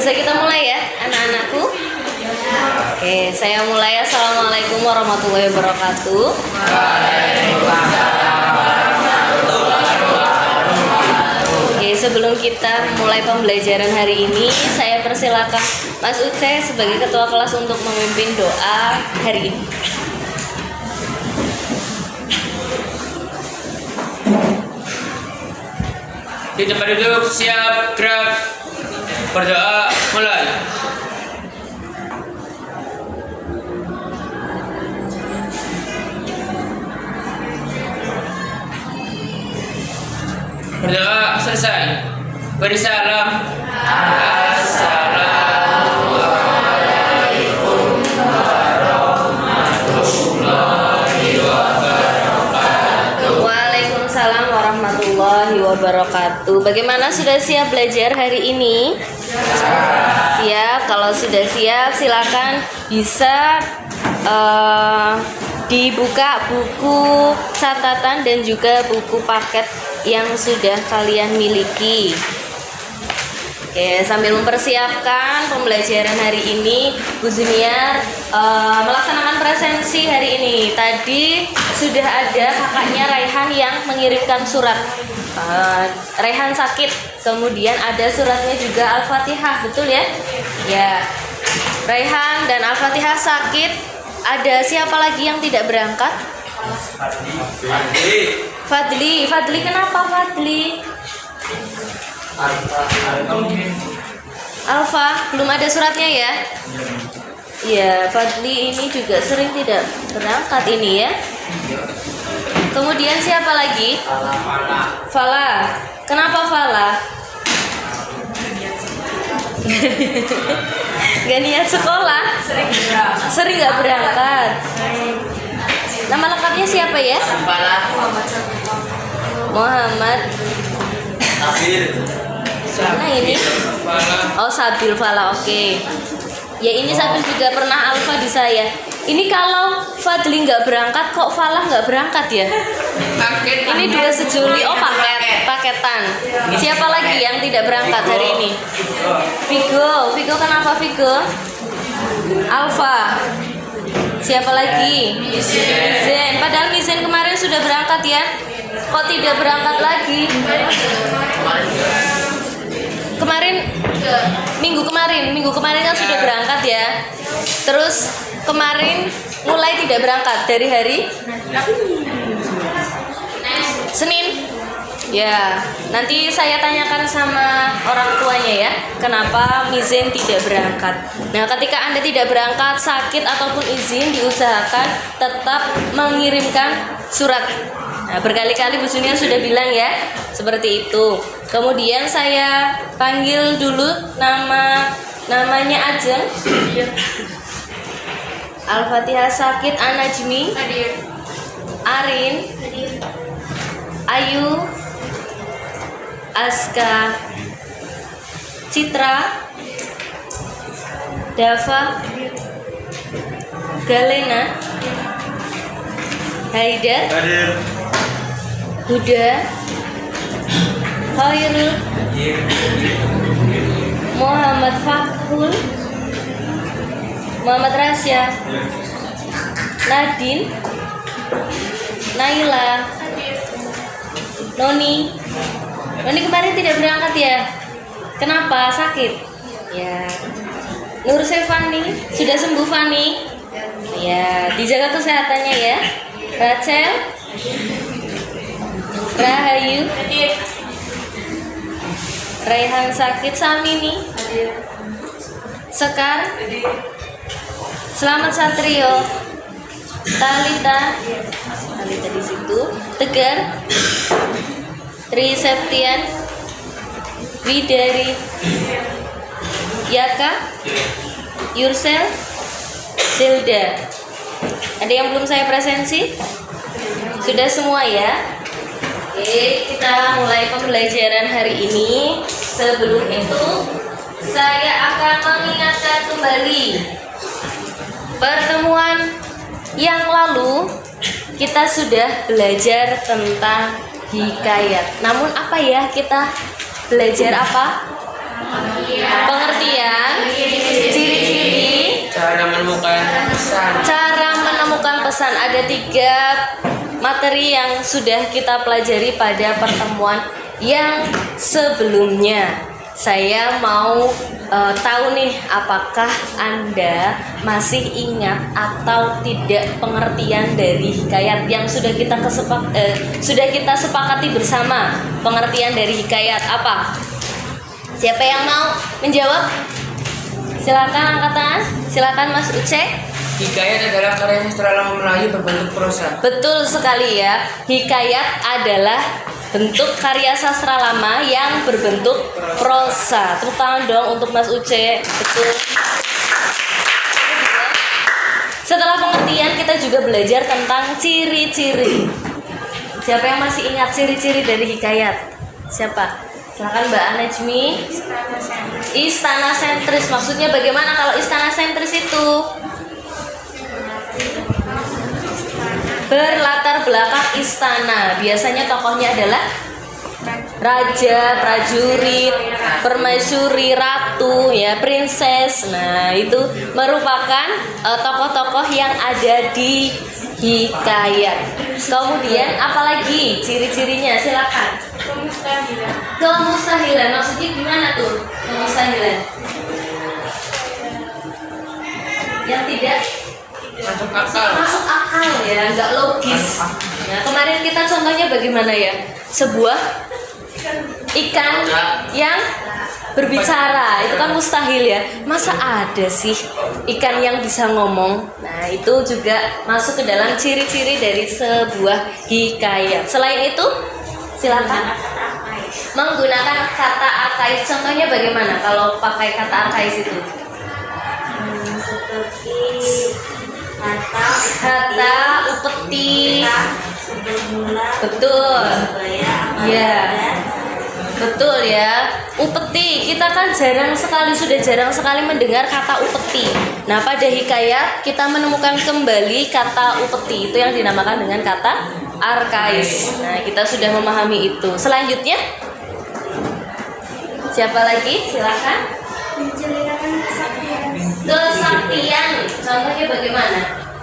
Bisa kita mulai ya, anak-anakku? Oke, saya mulai. Assalamualaikum warahmatullahi wabarakatuh. Oke, sebelum kita mulai pembelajaran hari ini, saya persilakan Mas Uce sebagai ketua kelas untuk memimpin doa hari ini. Di tempat duduk, siap, gerak, berdoa, mulai. Berdoa selesai. Beri salam. Assalamualaikum warahmatullahi wabarakatuh. Waalaikumsalam warahmatullahi wabarakatuh. Bagaimana, sudah siap belajar hari ini? Siap. Kalau sudah siap, silakan bisa dibuka buku catatan dan juga buku paket yang sudah kalian miliki. Oke, sambil mempersiapkan pembelajaran hari ini, Bu Zuniar melaksanakan presensi hari ini. Tadi sudah ada kakaknya Raihan yang mengirimkan surat. Raihan sakit, kemudian ada suratnya juga Al-Fatihah, betul ya? Ya, Raihan dan Al-Fatihah sakit. Ada siapa lagi yang tidak berangkat? Fadli. Fadli kenapa Fadli? Alfa, belum ada suratnya ya? Iya, Fadli ini juga sering tidak berangkat ini ya. Kemudian siapa lagi? Fala. Kenapa Fala? Gak niat sekolah? Sering gak berangkat. Nama lengkapnya siapa ya? Muhammad. Mana ini? Oh, Sabil Fala, oke. Ya, ini Sabil juga pernah alfa di saya. Ini kalau Fadli nggak berangkat, kok Falah nggak berangkat ya? Ini dua sejoli. Oh, paketan. Siapa lagi yang tidak berangkat hari ini? Vigo. Vigo kenapa Vigo? Alfa. Siapa lagi? Mizen. Padahal Mizen kemarin sudah berangkat ya. Kok tidak berangkat lagi? Minggu kemarin kan sudah berangkat ya. Terus kemarin mulai tidak berangkat dari hari Senin. Ya, nanti saya tanyakan sama orang tuanya ya, kenapa Mizen tidak berangkat. Nah, ketika Anda tidak berangkat, sakit ataupun izin, diusahakan tetap mengirimkan surat. Nah, berkali-kali Bu Sunia sudah bilang ya, seperti itu. Kemudian saya panggil dulu namanya Ajeng. Al-Fatihah sakit, An-Najmi, Arin, Ayu, Aska, Citra, Dava, Galena, Haidar, Huda, Khairul, Muhammad Fakhul, Muhammad Rasya, Nadine, Naila, Noni kemarin tidak berangkat ya? Kenapa? Sakit? Ya. Nur Fani, sudah sembuh Fani? Ya, dijaga kesehatannya ya. Rachel, Rahayu, Raihan sakit, Samini, Sekar, Selamat Satrio, Talita di situ, Tegar, Tri Septian, Widari, Yaka, Yursel, Zilda. Ada yang belum saya presensi? Sudah semua ya? Oke, kita mulai pembelajaran hari ini. Sebelum itu, saya akan mengingatkan kembali pertemuan yang lalu kita sudah belajar tentang hikayat. Namun apa ya, kita belajar apa? Pengertian, ciri-ciri, Cara menemukan pesan. cara menemukan pesan. Ada 3 materi yang sudah kita pelajari pada pertemuan yang sebelumnya. Saya mau tahu nih, apakah Anda masih ingat atau tidak pengertian dari hikayat yang sudah kita sepakati bersama. Pengertian dari hikayat apa? Siapa yang mau menjawab? Silakan angkat tangan. Silakan Mas Uce. Hikayat adalah karya sastra lama Melayu berbentuk prosa. Betul sekali ya. Hikayat adalah bentuk karya sastra lama yang berbentuk prosa. Tepuk tangan dong untuk Mas Uce. Betul. Setelah pengertian, kita juga belajar tentang ciri-ciri. Siapa yang masih ingat ciri-ciri dari hikayat? Siapa? Silakan Mbak Anajmi. Istana sentris. Maksudnya bagaimana kalau istana sentris itu? Berlatar belakang istana. Biasanya tokohnya adalah raja, prajurit, permaisuri, ratu, ya, princess. Nah, itu merupakan tokoh-tokoh yang ada di hikayat. Kemudian apalagi ciri-cirinya? Silakan. Kemustahilan. Maksudnya gimana tuh? Kemustahilan. Yang tidak masuk akal ya, nggak logis. Nah, kemarin kita contohnya bagaimana ya? Sebuah ikan yang berbicara, itu kan mustahil ya. Masa ada sih ikan yang bisa ngomong? Nah, itu juga masuk ke dalam ciri-ciri dari sebuah hikayat. Selain itu, silakan menggunakan kata arkais. Contohnya bagaimana kalau pakai kata arkais itu? Kata upeti. Betul. Ya. Betul ya. Upeti. Kita kan sudah jarang sekali mendengar kata upeti. Nah, pada hikayat kita menemukan kembali kata upeti. Itu yang dinamakan dengan kata arkais. Nah, kita sudah memahami itu. Selanjutnya, siapa lagi? Silakan. Kesaktian. Contohnya bagaimana?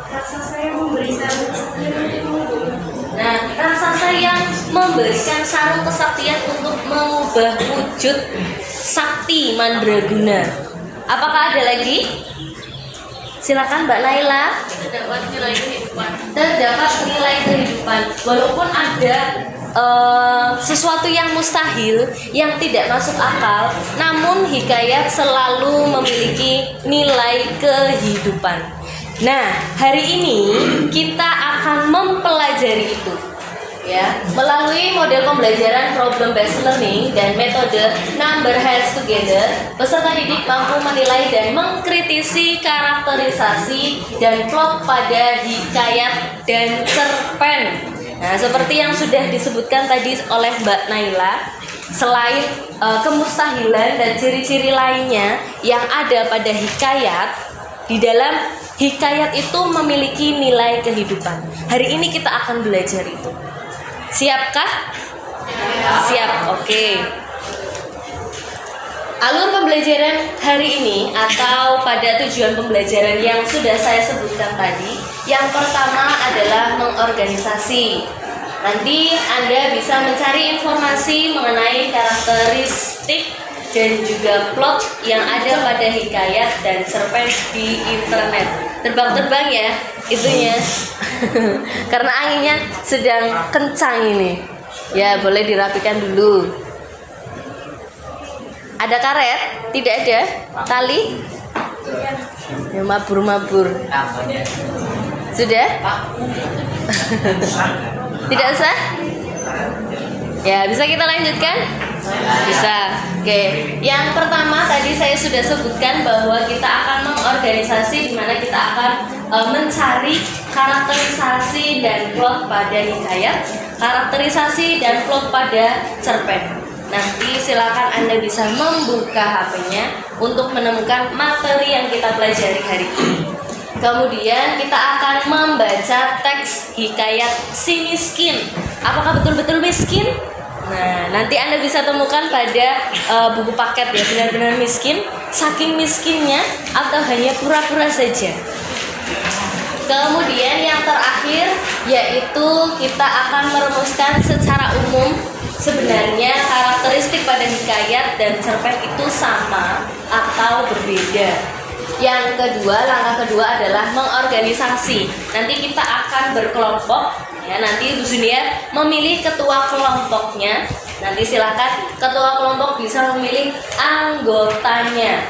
Raksasa yang memberi sarung kesaktian untuk Nah, raksasa yang memberikan sarung kesaktian untuk mengubah wujud sakti mandraguna. Apakah ada lagi? Silakan Mbak Naila. terdapat nilai kehidupan. Terdapat nilai kehidupan. Walaupun ada sesuatu yang mustahil, yang tidak masuk akal, namun hikayat selalu memiliki nilai kehidupan. Nah, hari ini kita akan mempelajari itu, ya, melalui model pembelajaran problem based learning dan metode number heads together. Peserta didik mampu menilai dan mengkritisi karakterisasi dan plot pada hikayat dan cerpen. Nah, seperti yang sudah disebutkan tadi oleh Mbak Naila, selain kemustahilan dan ciri-ciri lainnya yang ada pada hikayat, di dalam hikayat itu memiliki nilai kehidupan. Hari ini kita akan belajar itu. Siapkah? Siap, oke. Alur pembelajaran hari ini atau pada tujuan pembelajaran yang sudah saya sebutkan tadi, yang pertama adalah mengorganisasi. Nanti Anda bisa mencari informasi mengenai karakteristik dan juga plot yang ada pada hikayat dan cerpen di internet. Terbang-terbang ya itunya. Karena anginnya sedang kencang ini. Ya, boleh dirapikan dulu. Ada karet? Tidak ada? Tali? Ya, mabur-mabur. Sudah? Tidak usah? Ya, bisa kita lanjutkan? Bisa. Oke. Yang pertama tadi saya sudah sebutkan bahwa kita akan mengorganisasi, di mana kita akan mencari karakterisasi dan plot pada hikayat, karakterisasi dan plot pada cerpen. Nanti silakan Anda bisa membuka HP-nya untuk menemukan materi yang kita pelajari hari ini. Kemudian kita akan membaca teks hikayat si miskin. Apakah betul-betul miskin? Nah, nanti Anda bisa temukan pada buku paket ya, benar-benar miskin, saking miskinnya atau hanya pura-pura saja. Kemudian yang terakhir yaitu kita akan merumuskan secara umum sebenarnya karakteristik pada hikayat dan cerpen itu sama atau berbeda. Yang kedua, langkah kedua adalah mengorganisasi. Nanti kita akan berkelompok ya, nanti Bu Zunia memilih ketua kelompoknya. Nanti silakan ketua kelompok bisa memilih anggotanya.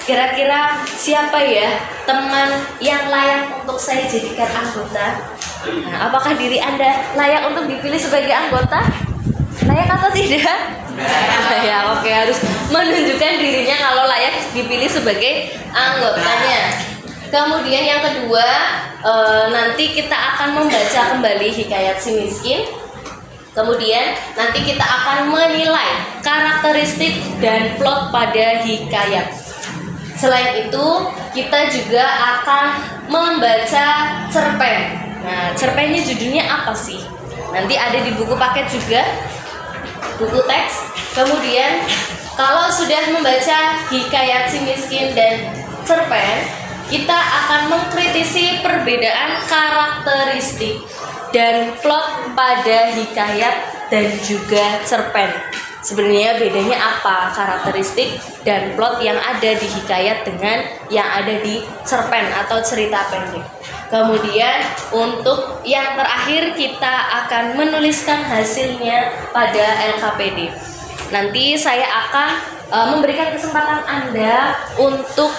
Kira-kira siapa ya teman yang layak untuk saya jadikan anggota? Nah, apakah diri Anda layak untuk dipilih sebagai anggota? Layak atau tidak? Ya, oke, harus menunjukkan dirinya kalau layak dipilih sebagai anggotanya. Kemudian yang kedua, nanti kita akan membaca kembali hikayat si miskin. Kemudian nanti kita akan menilai karakteristik dan plot pada hikayat. Selain itu, kita juga akan membaca cerpen. Nah, cerpennya judulnya apa sih? Nanti ada di buku paket juga, buku teks. Kemudian, kalau sudah membaca hikayat si miskin dan cerpen, kita akan mengkritisi perbedaan karakteristik dan plot pada hikayat dan juga cerpen. Sebenarnya bedanya apa karakteristik dan plot yang ada di hikayat dengan yang ada di cerpen atau cerita pendek. Kemudian untuk yang terakhir kita akan menuliskan hasilnya pada LKPD. Nanti saya akan memberikan kesempatan Anda untuk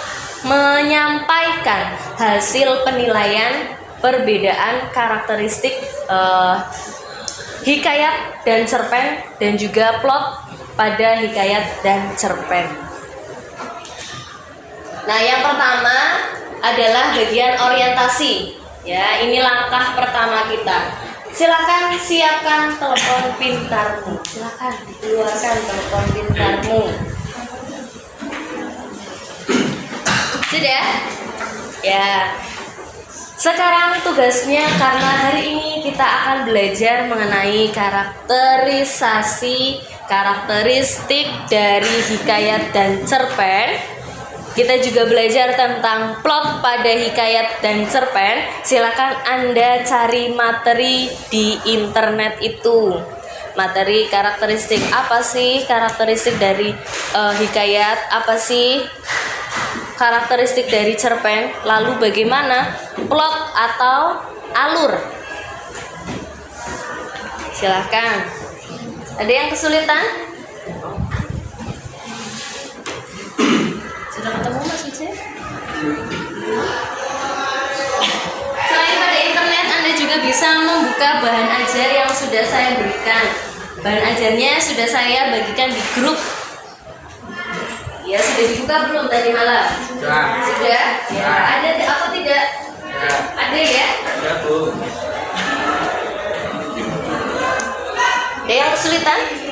menyampaikan hasil penilaian perbedaan karakteristik hikayat dan cerpen dan juga plot pada hikayat dan cerpen. Nah, yang pertama adalah bagian orientasi. Ya, ini langkah pertama kita. Silakan siapkan telepon pintarmu. Silakan keluarkan telepon pintarmu. Sudah? Ya. Sekarang tugasnya, karena hari ini kita akan belajar mengenai karakteristik dari hikayat dan cerpen. Kita juga belajar tentang plot pada hikayat dan cerpen. Silakan Anda cari materi di internet itu. Materi karakteristik apa sih? Karakteristik dari hikayat apa sih? Karakteristik dari cerpen, lalu bagaimana plot atau alur. Silahkan. Ada yang kesulitan? Sudah ketemu Mas Uce? Selain pada internet, Anda juga bisa membuka bahan ajar yang sudah saya berikan. Bahan ajarnya sudah saya bagikan di grup. Ya, sudah dibuka belum tadi malam? Sudah? Ya, ada apa tidak? Ya. Ada ya? Ada, Bu. Ada yang kesulitan?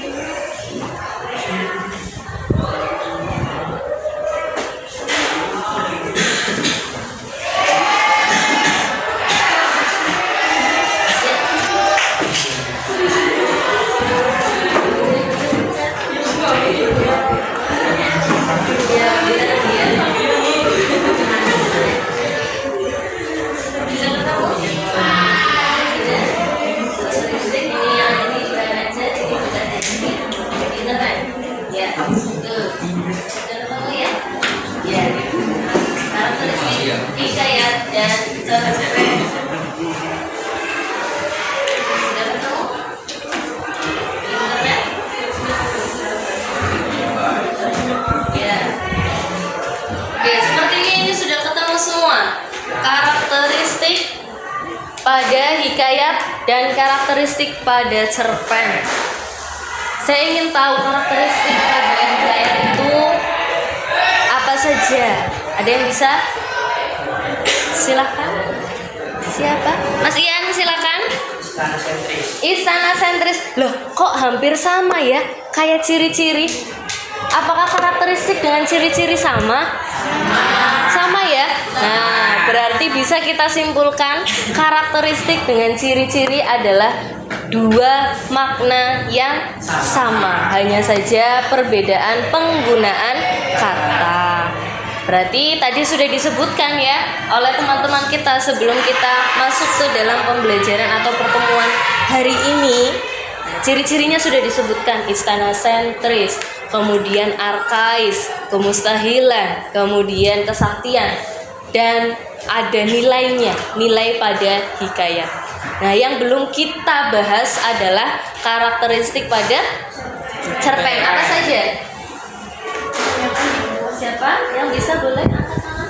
Hikayat dan cerpen. Sudah ketemu? Internet? Ya. Oke, sepertinya ini sudah ketemu semua. Karakteristik pada hikayat dan karakteristik pada cerpen. Saya ingin tahu karakteristik pada hikayat itu apa saja. Ada yang bisa? Silakan. Siapa? Mas Ian, silakan. Istana sentris. Istana sentris. Loh, kok hampir sama ya? Kayak ciri-ciri. Apakah karakteristik dengan ciri-ciri sama? Sama ya? Nah, berarti bisa kita simpulkan karakteristik dengan ciri-ciri adalah dua makna yang sama, hanya saja perbedaan penggunaan kata. Berarti tadi sudah disebutkan ya oleh teman-teman kita sebelum kita masuk ke dalam pembelajaran atau pertemuan hari ini. Ciri-cirinya sudah disebutkan, istana sentris, kemudian arkais, kemustahilan, kemudian kesaktian, dan ada nilainya, nilai pada hikayat. Nah, yang belum kita bahas adalah karakteristik pada cerpen. Apa saja? Siapa yang bisa boleh angkat tangan?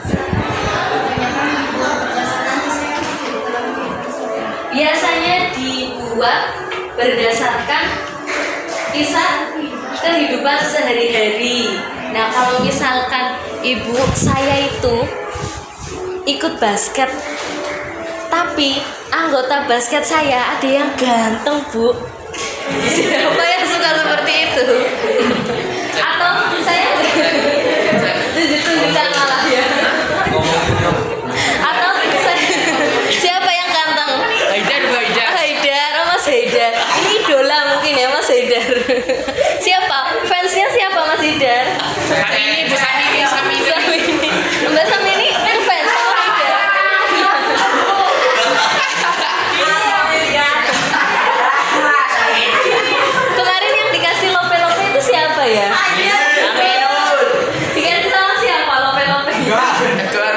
Biasanya dibuat berdasarkan kisah kehidupan sehari-hari. Nah, kalau misalkan ibu saya itu ikut basket, tapi anggota basket saya ada yang ganteng, Bu. Siapa yang suka seperti itu? Atau saya tunjukkan malah ya. Atau siapa yang ganteng? Haidar, oh, Mas Haidar. Ini idola mungkin ya Mas Haidar. Siapa? Fansnya siapa Mas Haidar? Hari ini Bu Samini. Mbak Samini fans sama Haidar. Kemarin yang dikasih lope-lope itu siapa ya? Dikasih sama siapa lope-lope? Tegar.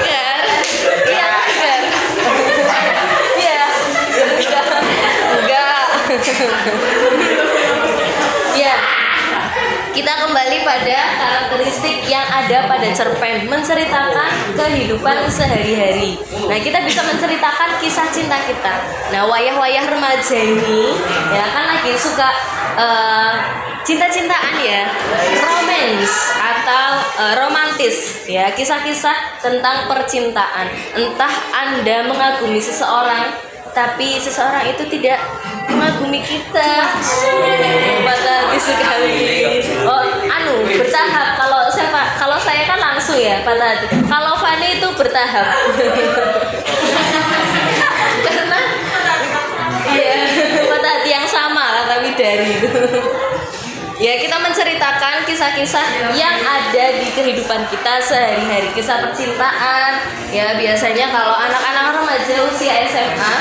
Iya, Tegar. Iya. Enggak. Ya. Kita kembali pada karakteristik yang ada pada cerpen, menceritakan kehidupan sehari-hari. Nah, kita bisa menceritakan kisah cinta kita. Nah, wayah-wayah remaja ini ya kan lagi suka cinta-cintaan ya, romance atau romantis ya, kisah-kisah tentang percintaan. Entah Anda mengagumi seseorang, tapi seseorang itu tidak mengagumi kita. Patah hati sekali. Oh, bertahap. Kalau saya kan langsung ya patah hati. Kalau Fani itu bertahap. Karena iya, patah hati yang sama lah tapi dari itu. Ya, kita menceritakan kisah-kisah yang ada di kehidupan kita sehari-hari, kisah percintaan. Ya, biasanya kalau anak-anak remaja usia SMA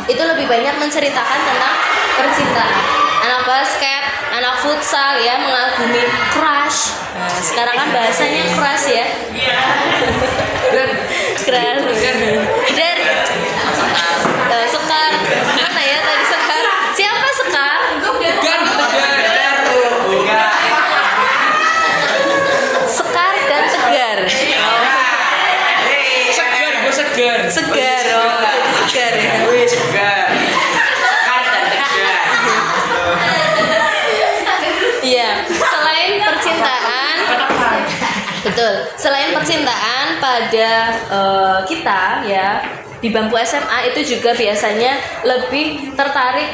itu lebih banyak menceritakan tentang percintaan. Anak basket, anak futsal ya mengagumi crush. Nah, sekarang kan bahasanya crush ya. Crush. Dan Sekar. Mana ya tadi Sekar? Siapa Sekar? Sekar dan Tegar. Segar. Oh, jadi segar ya. Iya, selain percintaan, betul. Selain percintaan pada kita ya di bangku SMA itu juga biasanya lebih tertarik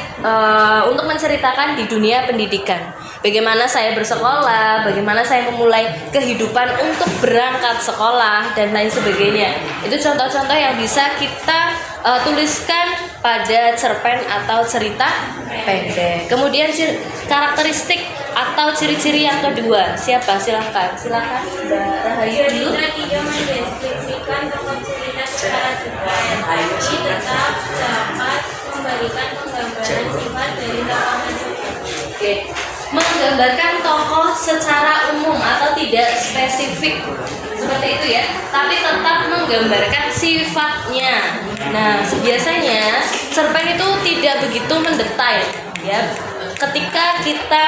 untuk menceritakan di dunia pendidikan. Bagaimana saya bersekolah, bagaimana saya memulai kehidupan untuk berangkat sekolah dan lain sebagainya. Itu contoh-contoh yang bisa kita tuliskan pada cerpen atau cerita pendek. Kemudian karakteristik atau ciri-ciri yang kedua, siapa? Silakan Mbak Rahayu dulu. Kita tidak mendeskripsikan tokoh cerita secara detail, tapi tetap dapat memberikan penggambaran sifat dari tokoh tersebut. Oke. Menggambarkan tokoh secara umum atau tidak spesifik seperti itu ya, tapi tetap menggambarkan sifatnya. Nah, biasanya cerpen itu tidak begitu mendetail ya. Ketika kita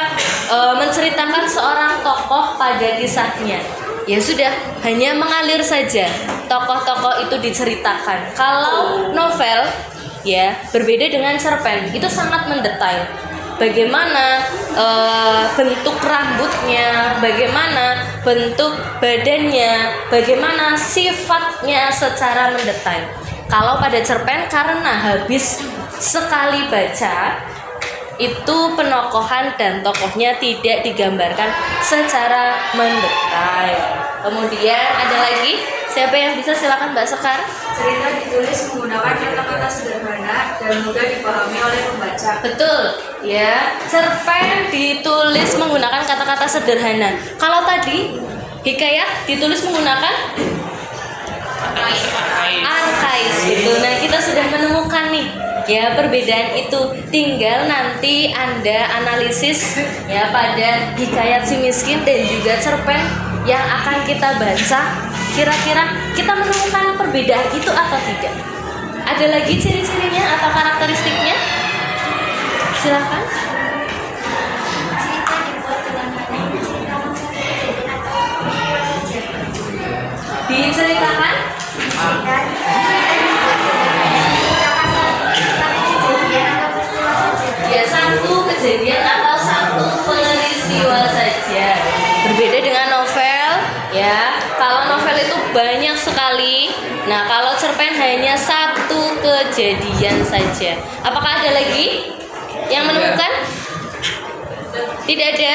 menceritakan seorang tokoh pada kisahnya, ya sudah, hanya mengalir saja tokoh-tokoh itu diceritakan. Kalau novel ya berbeda dengan cerpen, itu sangat mendetail. Bagaimana bentuk rambutnya, bagaimana bentuk badannya, bagaimana sifatnya secara mendetail. Kalau pada cerpen karena habis sekali baca, itu penokohan dan tokohnya tidak digambarkan secara mendetail. Kemudian ada lagi, Siapa yang bisa, silakan Mbak Sekar. Cerita ditulis menggunakan kata-kata sederhana dan mudah dipahami oleh pembaca. Betul, ya. Cerpen ditulis menggunakan kata-kata sederhana. Kalau tadi hikayat ditulis menggunakan arkais gitu. Nah, kita sudah menemukan nih ya perbedaan itu. Tinggal nanti Anda analisis ya pada hikayat si miskin dan juga cerpen yang akan kita baca. Kira-kira kita menemukan perbedaan itu atau tidak? Ada lagi ciri-cirinya atau karakteristiknya? Silakan. Cerita dibuat dengan hati menceritakan satu kejadian atau Diceritakan. Ya, satu kejadian atau satu peristiwa saja. Berbeda dengan novel, ya. Kalau novel itu banyak sekali. Nah, kalau cerpen hanya satu kejadian saja. Apakah ada lagi yang menemukan? Tidak ada.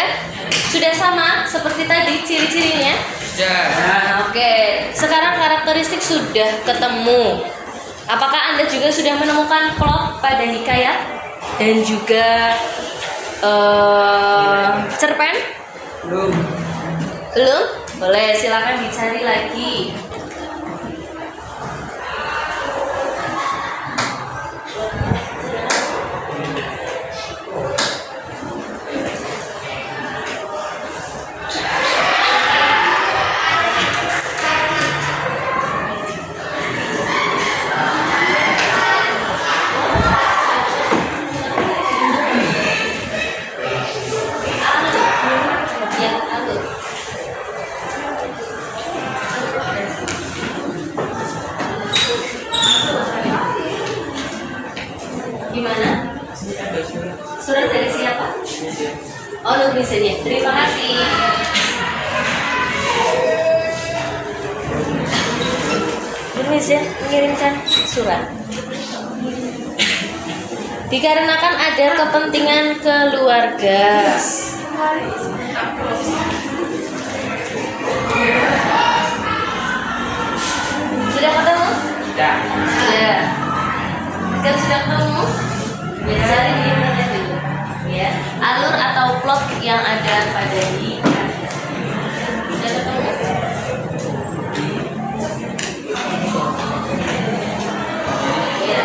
Sudah sama seperti tadi ciri-cirinya. Nah, oke. Sekarang karakteristik sudah ketemu. Apakah Anda juga sudah menemukan plot pada hikayat dan juga cerpen? Belum. Belum? Boleh, silakan dicari lagi. Ya, alur. Gimana? Surat dari siapa? Oh, Nurmisennya. Terima kasih. Nurmisen mengirimkan surat. Dikarenakan ada kepentingan keluarga. Sudah ketemu? Sudah. Sudah. Kan sudah ketemu? Ya, cari di internet dulu. Ya, alur atau plot yang ada pada hikayat. Sudah ketemu? Ya.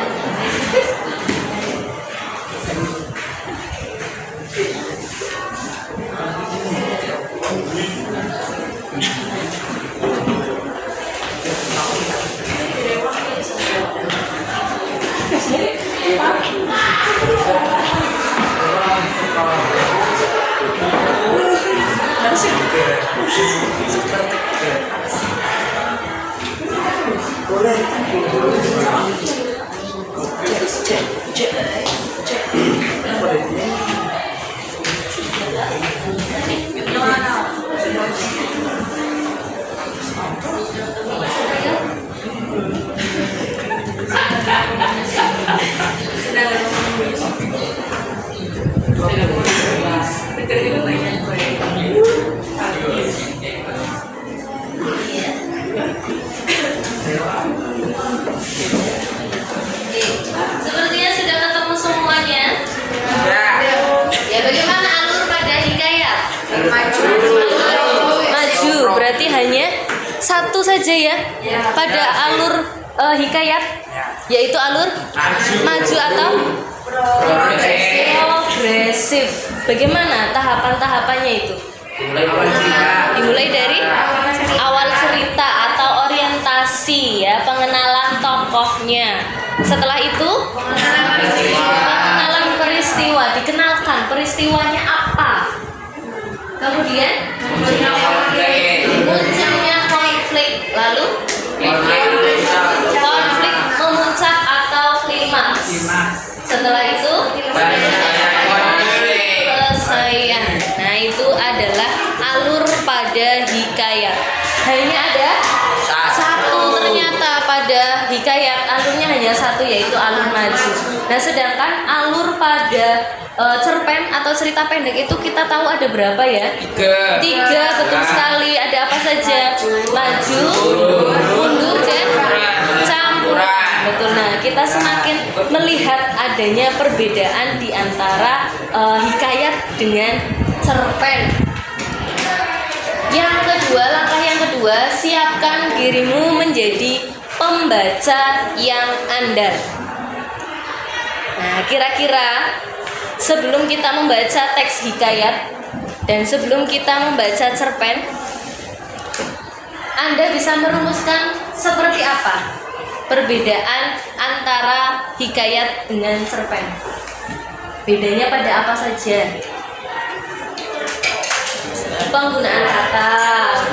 Sepertinya sudah ketemu semuanya. Ya, bagaimana alur pada hikayat? Maju, berarti hanya satu saja ya pada alur hikayat, yaitu alur maju atau progresif. Bagaimana tahapan-tahapannya itu? Dimulai dari awal cerita atau orientasi ya, pengenalan tokohnya. Setelah itu pengenalan peristiwa, dikenalkan peristiwanya apa. Kemudian munculnya konflik, lalu konflik memuncak atau klimaks. Setelah itu penyelesaian. Nah, itu adalah alur pada hikayat. Hanya ada satu ternyata pada hikayat, alurnya hanya satu, yaitu alur maju. Nah, sedangkan alur pada cerpen atau cerita pendek itu kita tahu ada berapa ya? Tiga, betul sekali. Ada apa saja? Maju, mundur, betul. Nah, kita semakin melihat adanya perbedaan di antara hikayat dengan cerpen. Yang kedua, langkah yang kedua, siapkan dirimu menjadi pembaca yang andal. Nah, kira-kira sebelum kita membaca teks hikayat dan sebelum kita membaca cerpen, Anda bisa merumuskan seperti apa perbedaan antara hikayat dengan cerpen? Bedanya pada apa saja? Penggunaan kata,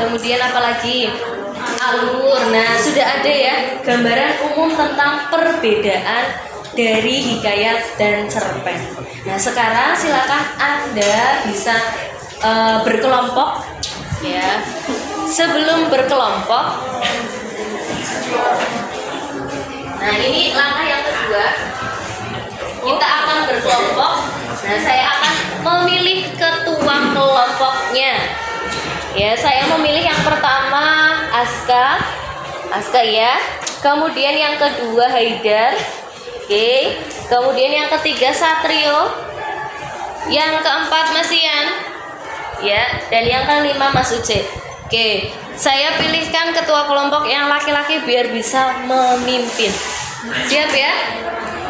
kemudian apalagi alur. Nah, sudah ada ya gambaran umum tentang perbedaan dari hikayat dan cerpen. Nah, sekarang silakan Anda bisa berkelompok ya. Sebelum berkelompok, nah ini langkah yang kedua, kita akan berkelompok. Nah, saya akan memilih ketua kelompoknya. Ya, saya memilih yang pertama Aska ya. Kemudian yang kedua Haidar. Oke. Kemudian yang ketiga Satrio. Yang keempat Mas Ian. Ya, dan yang kelima Mas Uce. Oke, saya pilihkan ketua kelompok yang laki-laki biar bisa memimpin. Siap ya?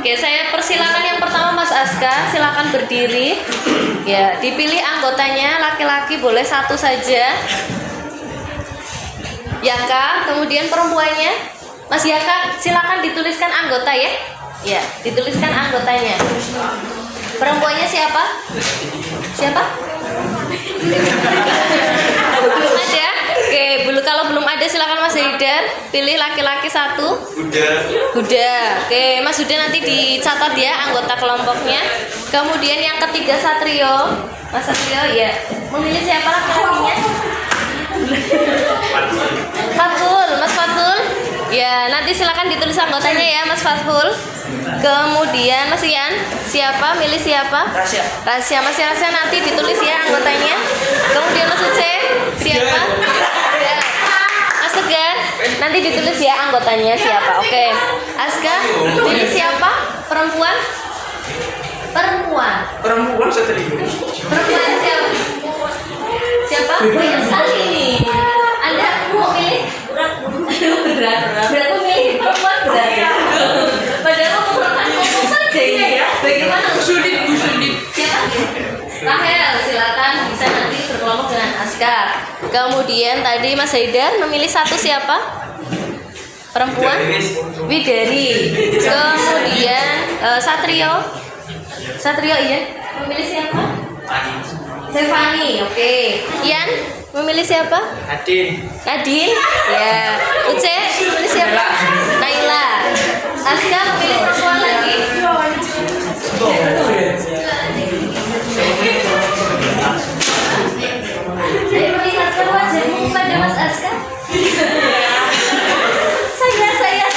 Oke, saya persilakan yang pertama Mas Aska, silakan berdiri. Ya, dipilih anggotanya laki-laki boleh satu saja. Yaka, kemudian perempuannya Mas Yaka, silakan dituliskan anggota ya. Ya, dituliskan anggotanya. Perempuannya siapa? Siapa? Ada? Oke, kalau belum ada silakan Mas Haidar. Pilih laki-laki satu. Huda. Oke, Mas Huda nanti dicatat ya anggota kelompoknya. Kemudian yang ketiga Satrio. Mas Satrio ya. Memilih siapa laki-lakinya? Fathul, Mas Fathul. Ya, nanti silakan ditulis anggotanya ya Mas Fathul. Kemudian Mas Ian, siapa? Milih siapa? Rasya. Mas Rasya nanti ditulis ya anggotanya. Kemudian Mas Uce, siapa? Ya. Mas Tegar, nanti ditulis ya anggotanya siapa. Oke. Aska, pilih siapa? Perempuan? Perempuan Satrio. Perempuan siapa? Siapa? Banyak sekali nih. Anda mau pilih? Berat. Berat memilih perempuan berat. Padahal ngomong saja ini. Bagaimana? Sulit. Siapa? Rahel, silakan bisa nanti berkelompok dengan Aska. Kemudian tadi Mas Haidar memilih satu siapa? Perempuan? Widari. Kemudian Satrio iya. Memilih siapa? Stefani. Oke. Ian memilih siapa? Nadine. Ya. Uce memilih siapa? Naila. Aska memilih perempuan lagi. Saya melihatkan wajahmu pada Mas Aska. Saya.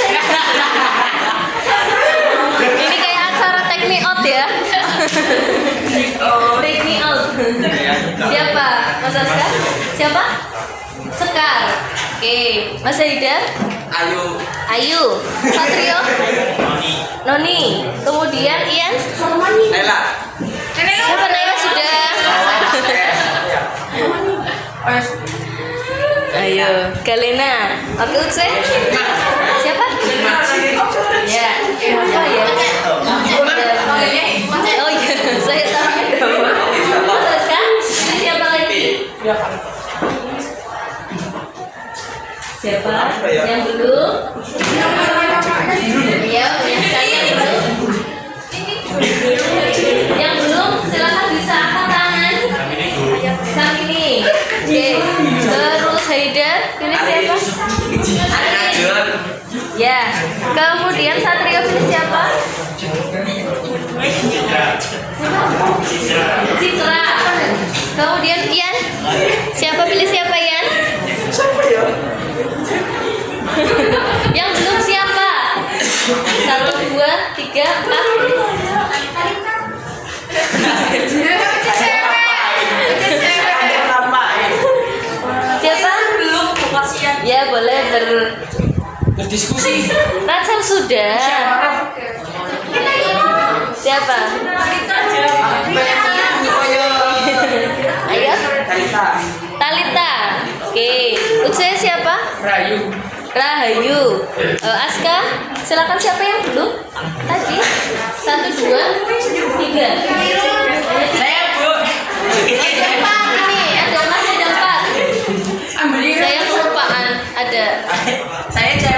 Ini kayak acara take me out ya. Take me out. Siapa? Mas Aska? Siapa? Sekar. Oke. Mas Haidar? Ayu. Satrio? Noni. Kemudian Ian? Naila. Siapa? Naila sudah. Ayo, Galena. Oke, Uce. Siapa? Ya. Apa ya? Oh iya, saya tahu. Terus kan? Siapa lagi? Siapa? Yang belum? Ya, yang belum. Yang belum, silakan bisa angkat tangan. Samini. Oke. Terus Haidar, pilih siapa? Ya. Kemudian Satrio pilih siapa? Citra. Kemudian Ian. Siapa pilih siapa Ian? Yang belum siapa? 1, 2, 3, 4. Siapa? Belum. Ya boleh Berdiskusi. Rachel sudah. Siapa? Ayo. Talita. Oke. Ucaya siapa? Rayu. Rahayu. Aska, silakan siapa yang belum? Tadi 1, 2, 3. Saya, Bu. Ini ada masih ada 4. Saya kelupaan ada. Saya cewek.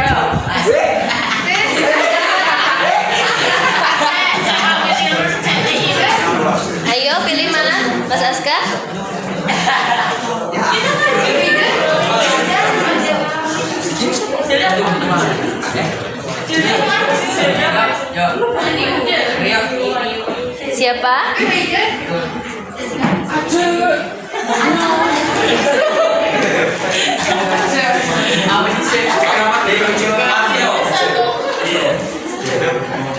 Ayo pilih mana, Mas Aska? Siapa?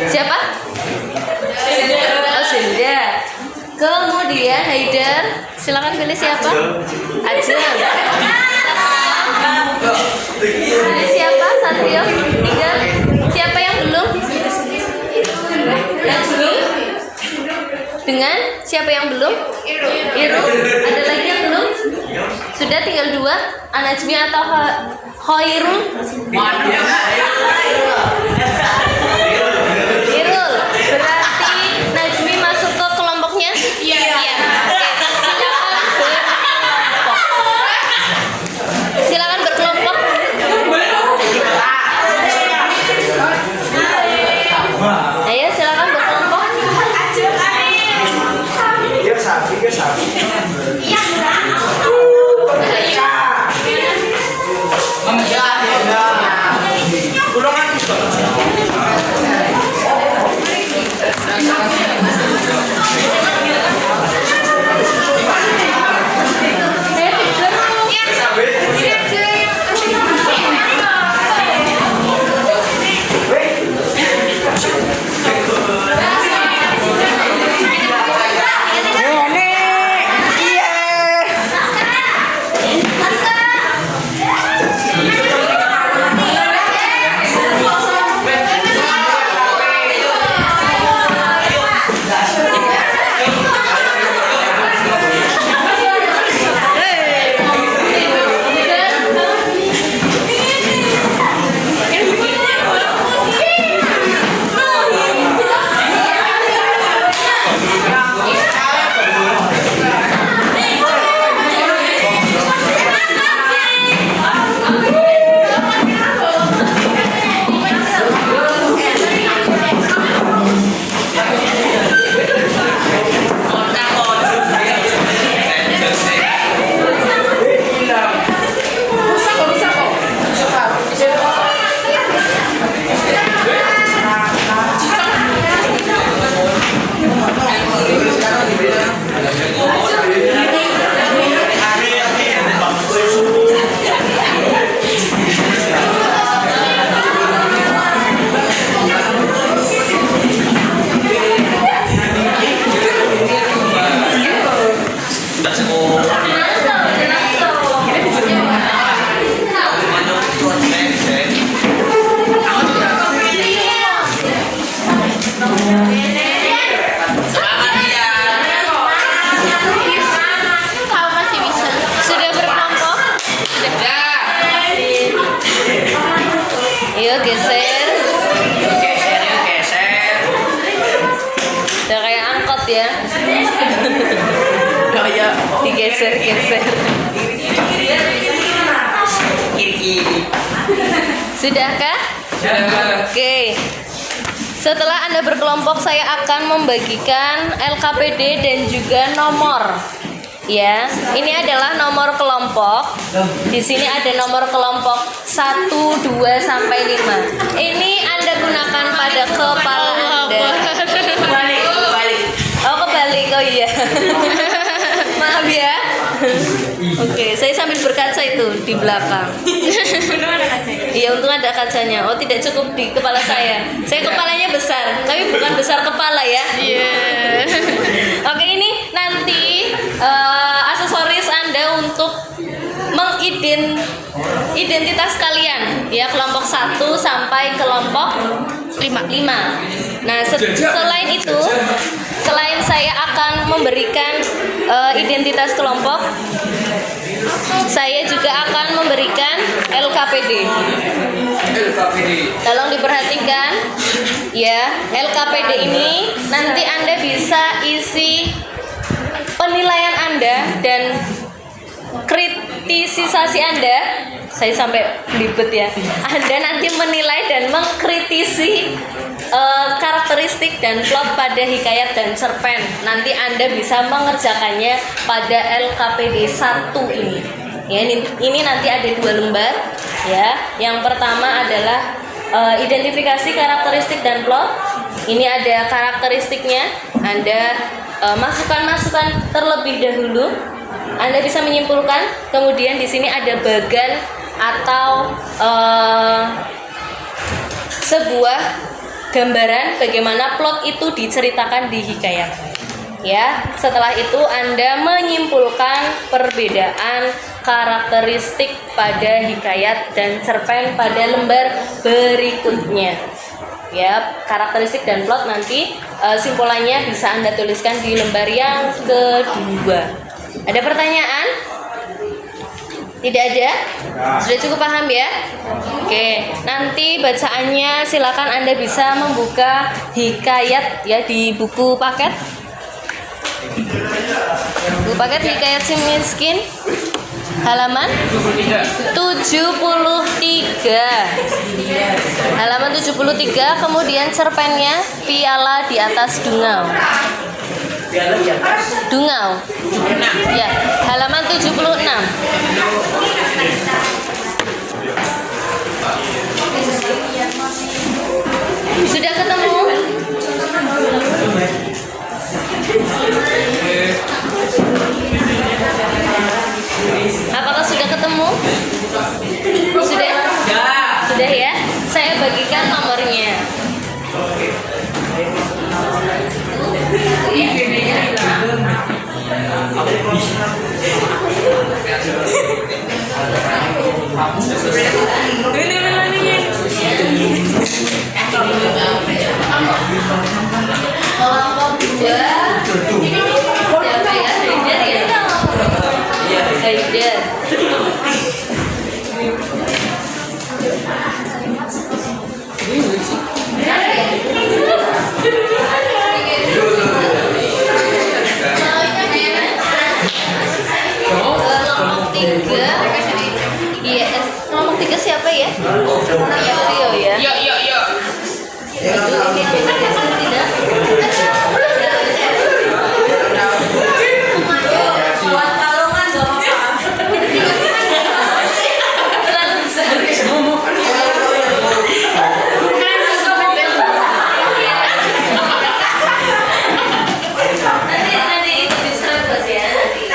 Siapa? Oh, Zinda. Kemudian Haidar, silakan pilih siapa? Ajeng. Pilih siapa? Satrio. 3. Siapa yang belum? Najmi. Dengan siapa yang belum? Iru. Ada lagi yang belum? Sudah tinggal 2. Anajmi atau Khairul? Irul. Berarti Najmi masuk ke kelompoknya? Iya. Silakan berkelompok. Ayo silakan berkelompok. Ayo geser. Udah kayak angkot ya. Digeser-geser. Sudahkah? Oke. Setelah Anda berkelompok, saya akan membagikan LKPD dan juga nomor. Ya, ini adalah nomor kelompok. Di sini ada nomor kelompok 1, 2 sampai 5. Ini Anda gunakan pada kepala Anda. Kebalik. Oh, kebalik. Oh iya. Maaf ya. Oke, saya sambil berkaca itu di belakang. Iya, untung ada kacanya. Oh, tidak cukup di kepala saya. Saya kepalanya besar, tapi bukan besar kepala ya. Iya. Oke, ini nanti aksesoris Anda untuk identitas kalian ya, kelompok 1 sampai kelompok 5. Nah, selain itu, selain saya akan memberikan identitas kelompok, saya juga akan memberikan LKPD. Tolong diperhatikan ya, LKPD ini nanti Anda bisa isi penilaian Anda dan kritisisasi Anda. Saya sampai libet ya. Anda nanti menilai dan mengkritisi karakteristik dan plot pada hikayat dan cerpen. Nanti Anda bisa mengerjakannya pada LKPD 1 ini. Ya, ini nanti ada 2 lembar ya. Yang pertama adalah identifikasi karakteristik dan plot. Ini ada karakteristiknya. Anda masukkan terlebih dahulu. Anda bisa menyimpulkan. Kemudian di sini ada bagan atau sebuah gambaran bagaimana plot itu diceritakan di hikayat. Ya, setelah itu Anda menyimpulkan perbedaan karakteristik pada hikayat dan cerpen pada lembar berikutnya. Ya, karakteristik dan plot nanti simpulannya bisa Anda tuliskan di lembar yang kedua. Ada pertanyaan? Tidak ada? Sudah cukup paham ya? Oke, nanti bacaannya silakan Anda bisa membuka hikayat ya di buku paket. Buku paket hikayat si miskin halaman 73. Halaman 73, kemudian cerpennya Piala di atas Dungau. Dungau. Ya, halaman 76. Sudah ketemu? Apakah sudah ketemu? Sudah? Sudah ya? Saya bagikan nomornya. Kelompok 2 siapa ya? Haider ya? Haider. Kelompok 3. Iya, kelompok 3 siapa ya? Rio ya? Iya. Itu ini tidak. Buat kalungan gak apa-apa. Terlalu besar. Nanti itu diserobos ya nanti.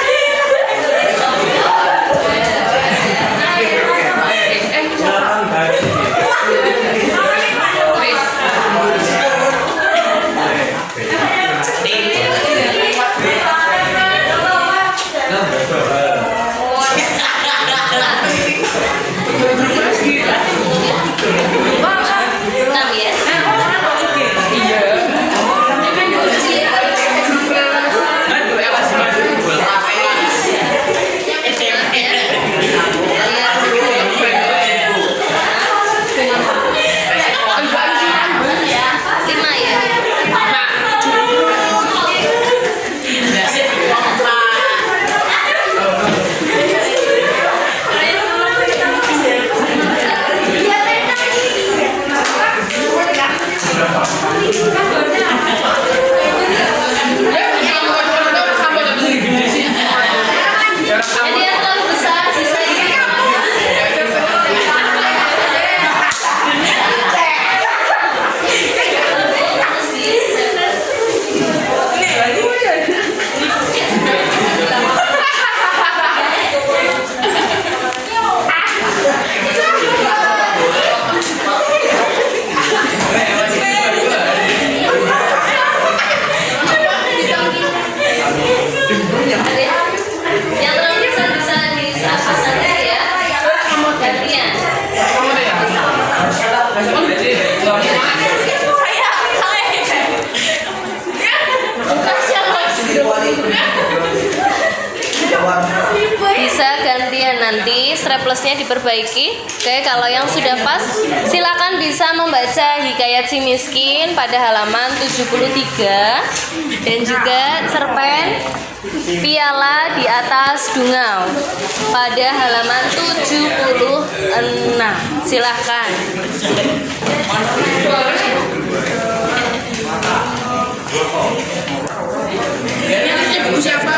dilengkapi, straplessnya diperbaiki. Oke, kalau yang sudah pas, silakan bisa membaca Hikayat Si Miskin pada halaman 73 dan juga cerpen Piala di Atas Dungau pada halaman 76. Silahkan. Ini buku siapa?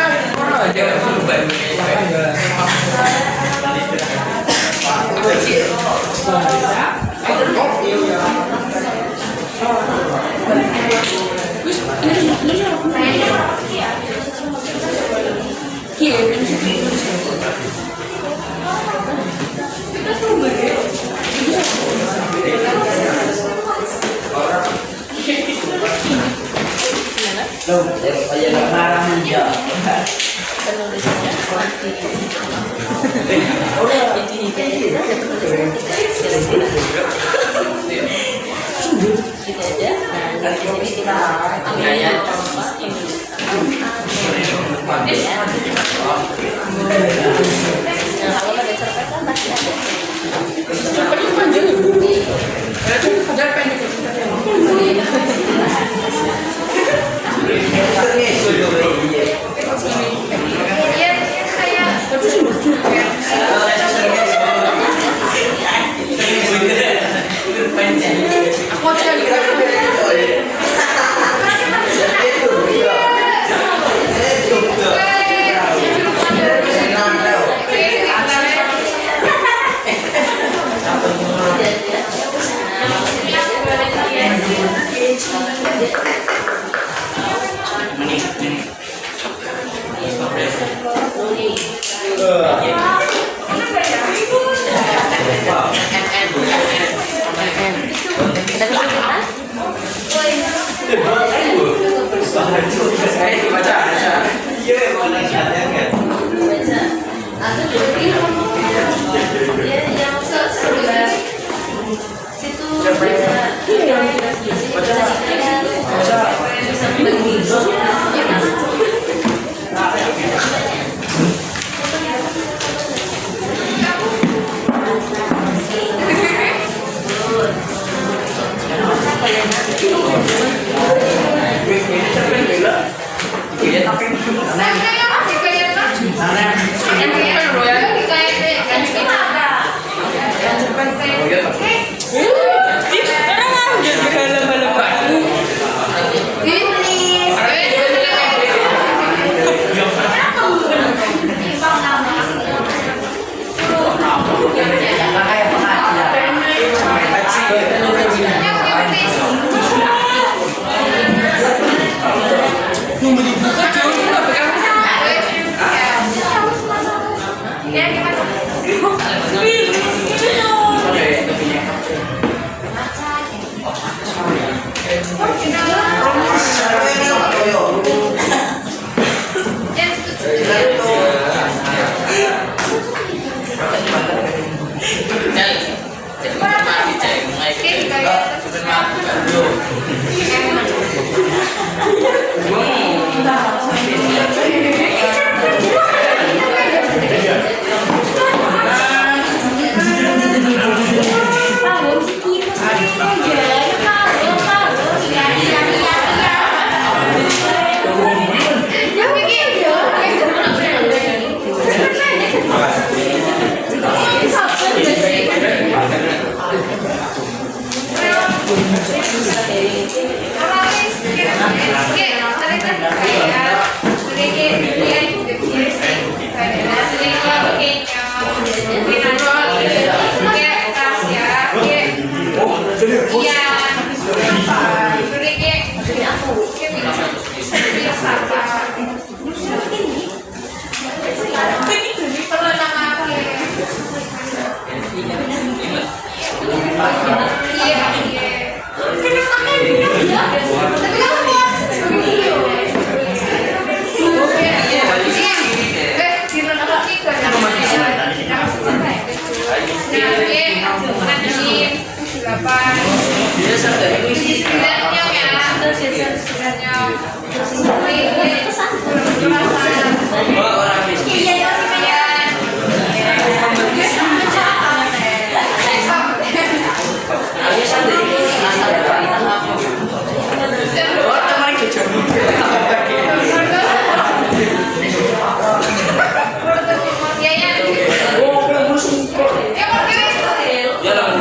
Ya lah.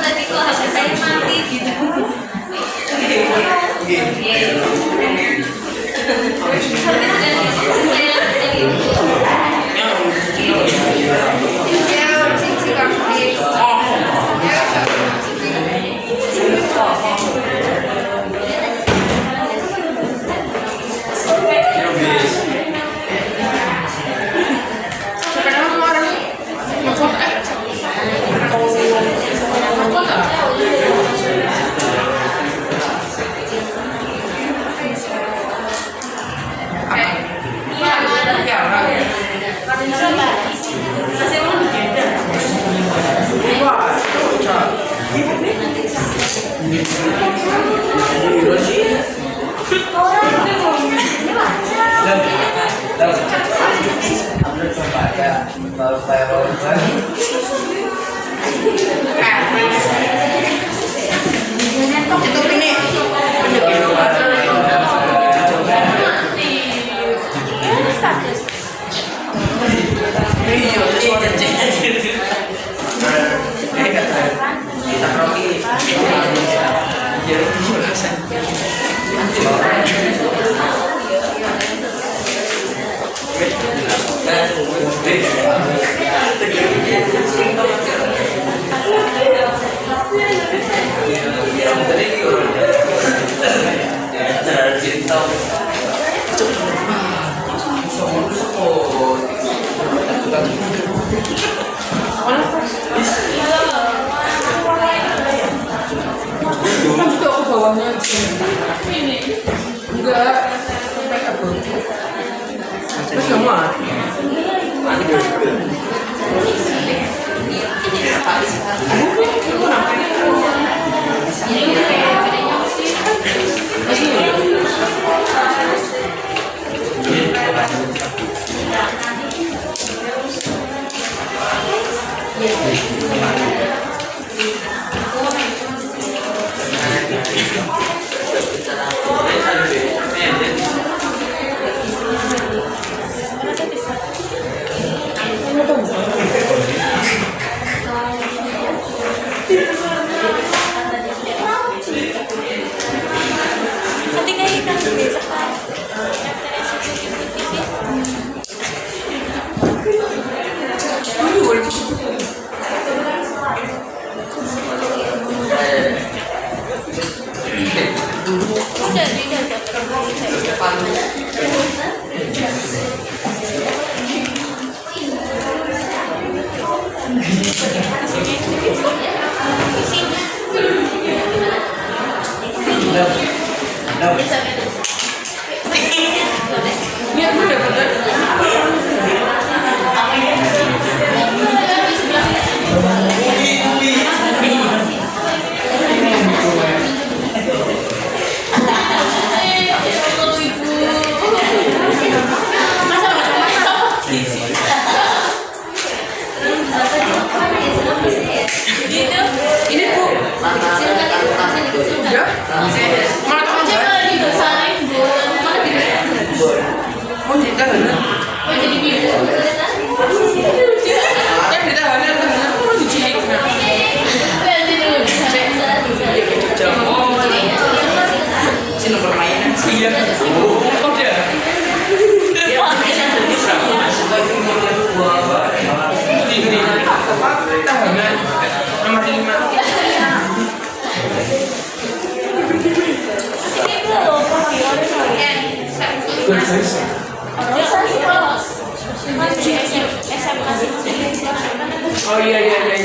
Tadi kok HP saya mati gitu. Oh iya.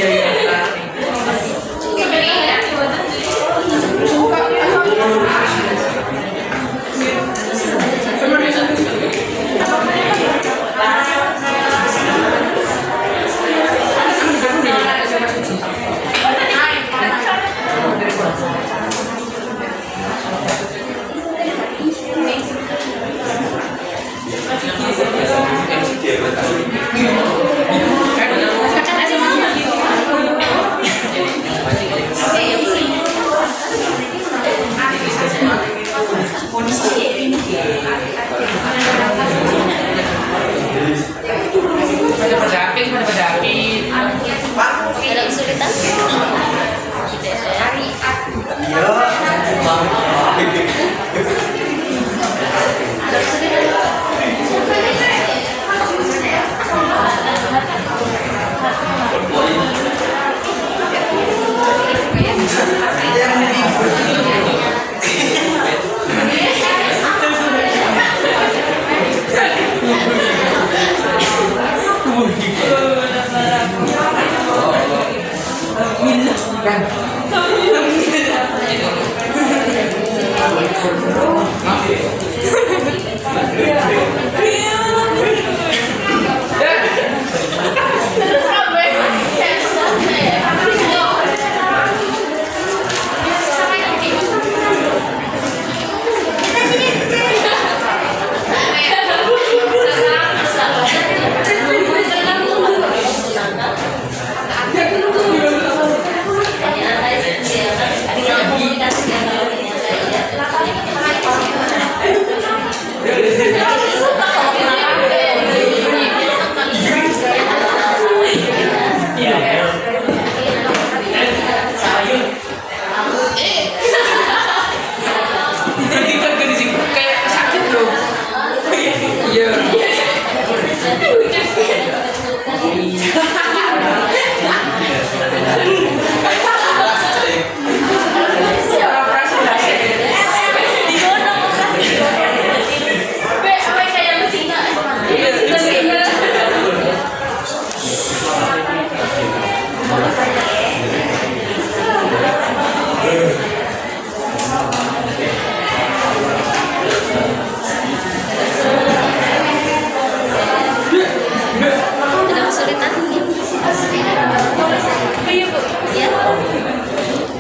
Ada kesulitan? Ya.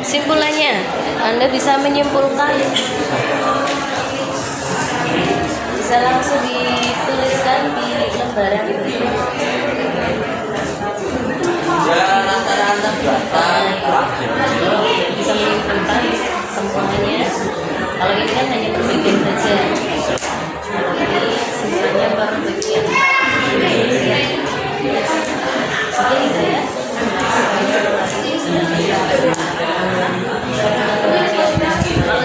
Simpulannya, Anda bisa menyimpulkan, bisa langsung dituliskan di lembaran ini. Bisa menyimpulkan semuanya. Kalau ini kan hanya perbagian saja. Ini semuanya perbagian. Sekian itu ya. Kalau ini sudah dibuat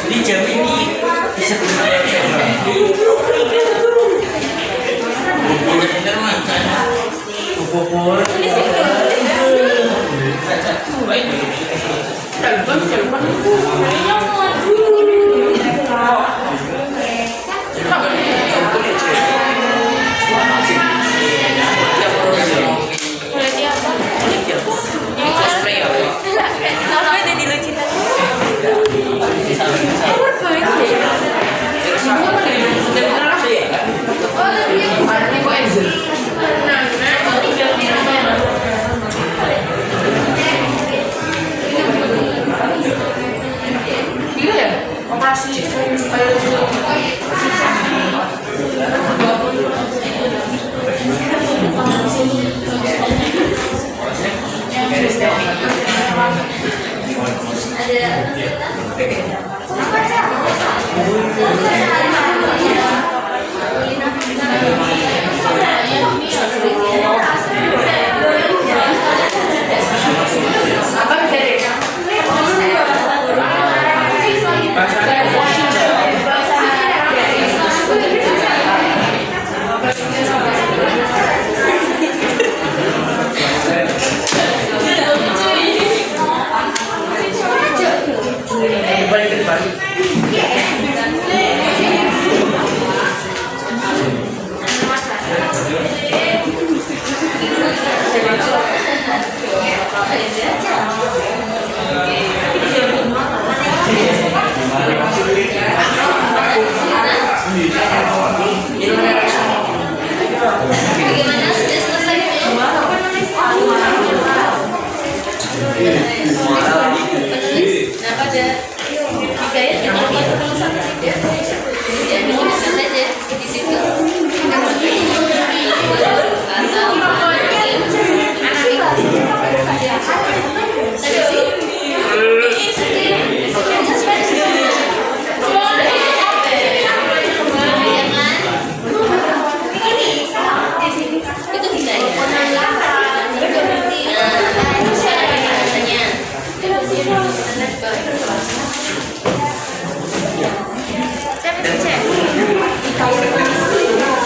Di jam ini bisa penulis. Nah, pada hikayat kita bukan penulis apa tidak? Ya, dituliskan saja di situ. Itu hikayat. Cek.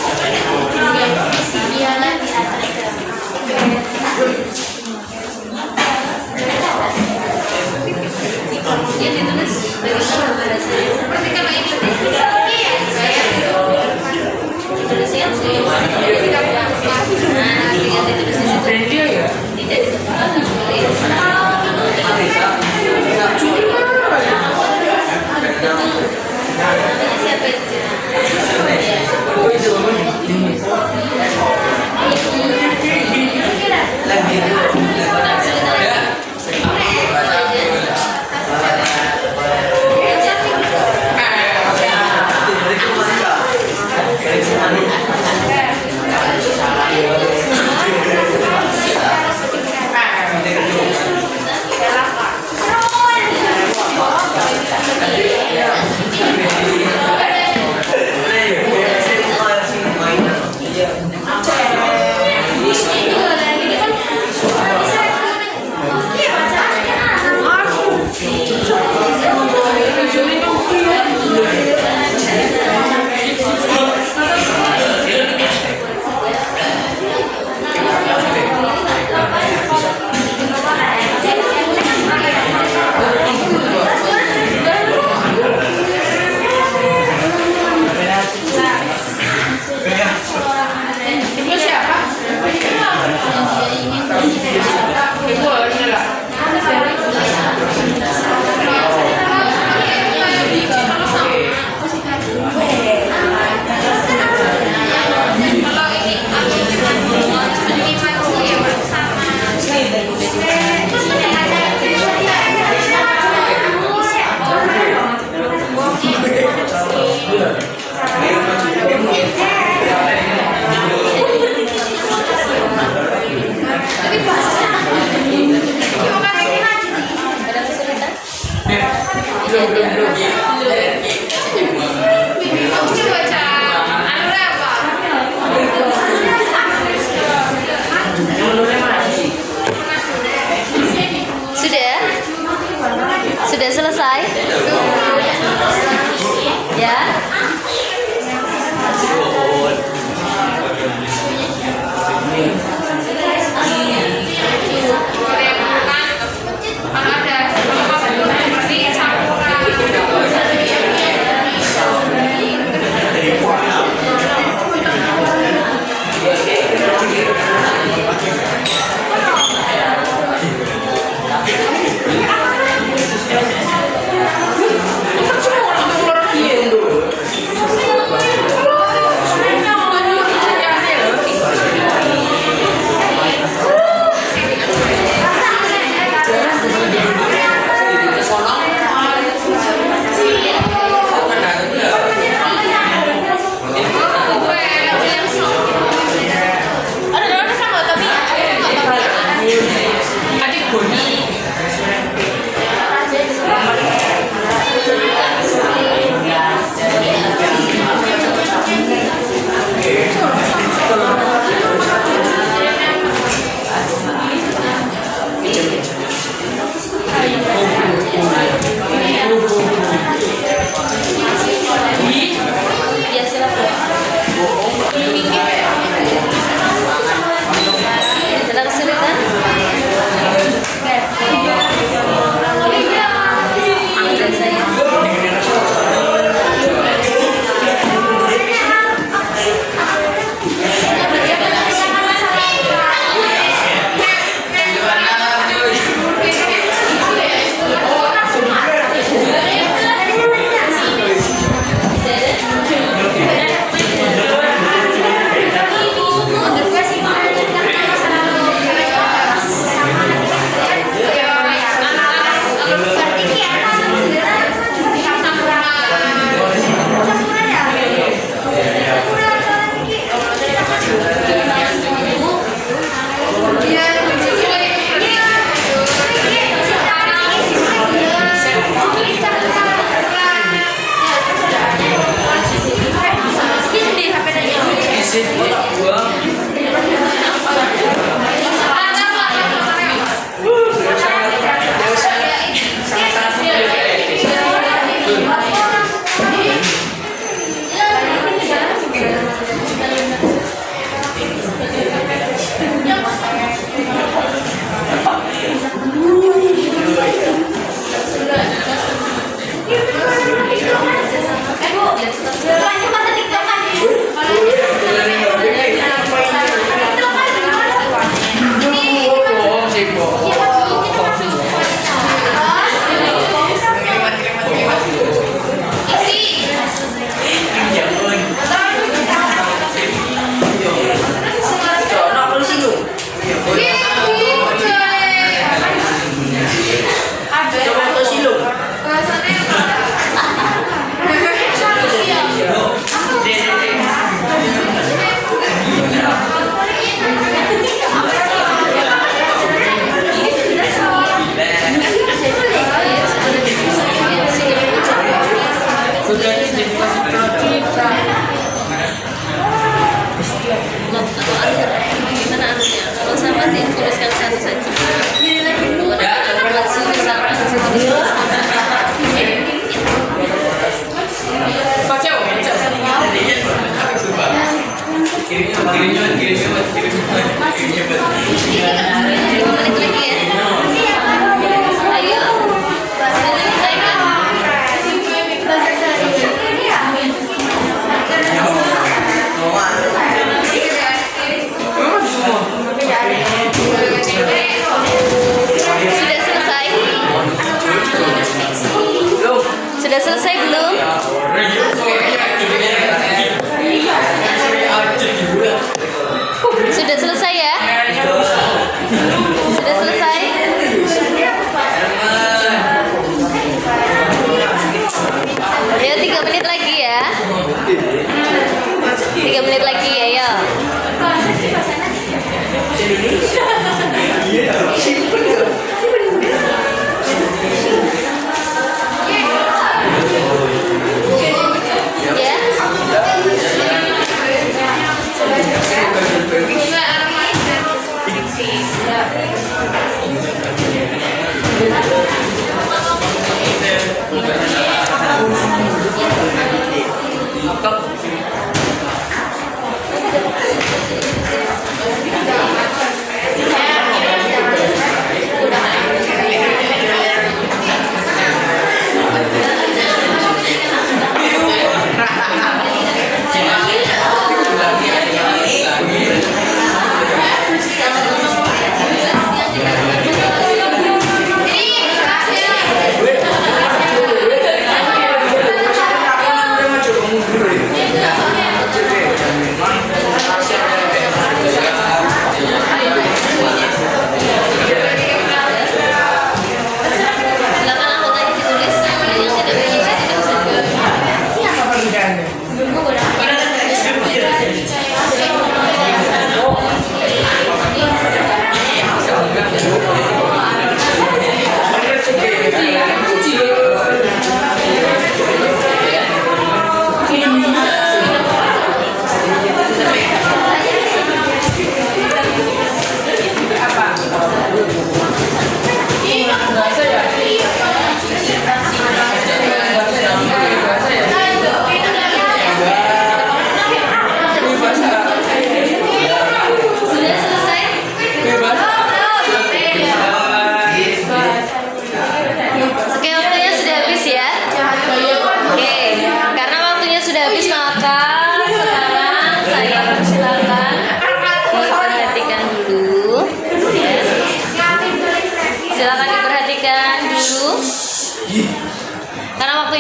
3 menit lagi ya, ya.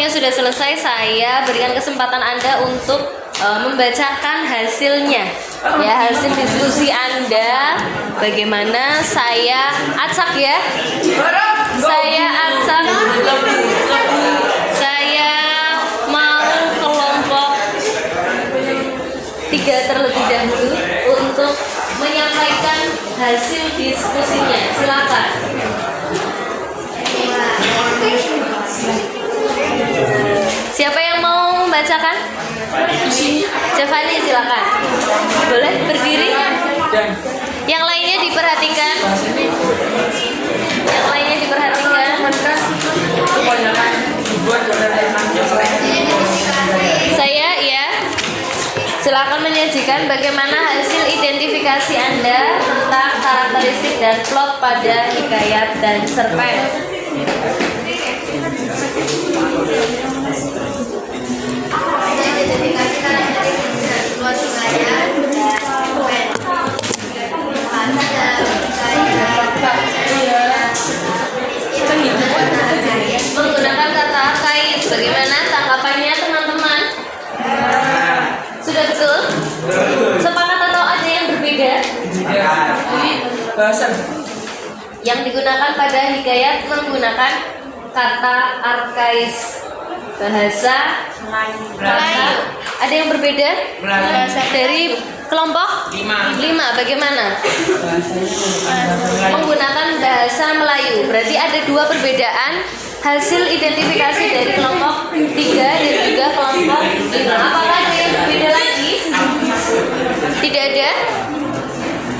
Sudah selesai, saya berikan kesempatan Anda untuk membacakan hasilnya ya, hasil diskusi Anda. Bagaimana saya acak ya, saya acak, saya mau kelompok 3 terlebih dahulu untuk menyampaikan hasil diskusinya. Silakan. Siapa yang mau membacakan? Stefani, silakan. Boleh berdiri? Yang lainnya diperhatikan. Yang lainnya diperhatikan. Saya ya. Silakan menyajikan bagaimana hasil identifikasi Anda tentang karakteristik dan plot pada Hikayat dan Cerpen. Menggunakan kata kait, bagaimana tanggapannya teman-teman? Sudah betul? Sepakat atau ada yang berbeda? Yang digunakan pada Hikayat menggunakan kata arkais, bahasa Melayu. Ada yang berbeda? Dari kelompok 5 bagaimana? Menggunakan bahasa Melayu. Berarti ada 2 perbedaan hasil identifikasi dari kelompok 3 dan juga kelompok 5. Apakah ada yang berbeda lagi? Tidak ada?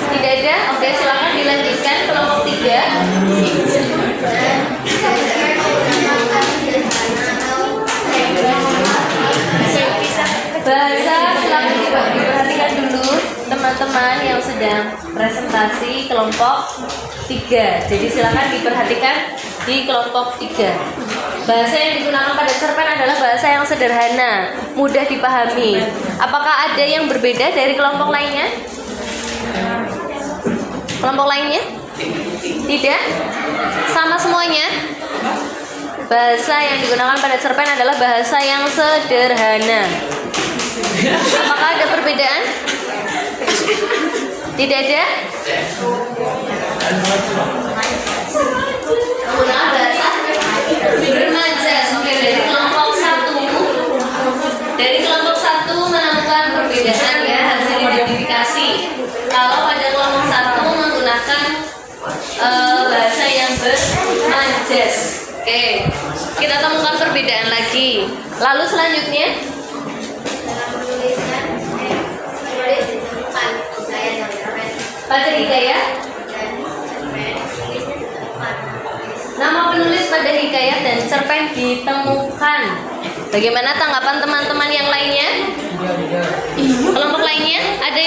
Tidak ada? Oke, silakan dilanjutkan kelompok 3. Bahasa, silakan diperhatikan dulu teman-teman yang sedang presentasi kelompok 3. Jadi silakan diperhatikan di kelompok 3. Bahasa yang digunakan pada cerpen adalah bahasa yang sederhana, mudah dipahami. Apakah ada yang berbeda dari kelompok lainnya? Kelompok lainnya? Tidak? Sama semuanya? Bahasa yang digunakan pada cerpen adalah bahasa yang sederhana. Apakah ada perbedaan? Tidak ada? Menggunakan bahasa bermajas. Oke, dari kelompok 1. Dari kelompok 1 perbedaan ya hasil identifikasi. Kalau pada kelompok 1 menggunakan bahasa yang bermajas. Oke, kita temukan perbedaan lagi. Lalu selanjutnya pada hikayat, nama penulis pada hikayat dan cerpen ditemukan. Bagaimana tanggapan teman-teman yang lainnya? Kelompok lainnya ada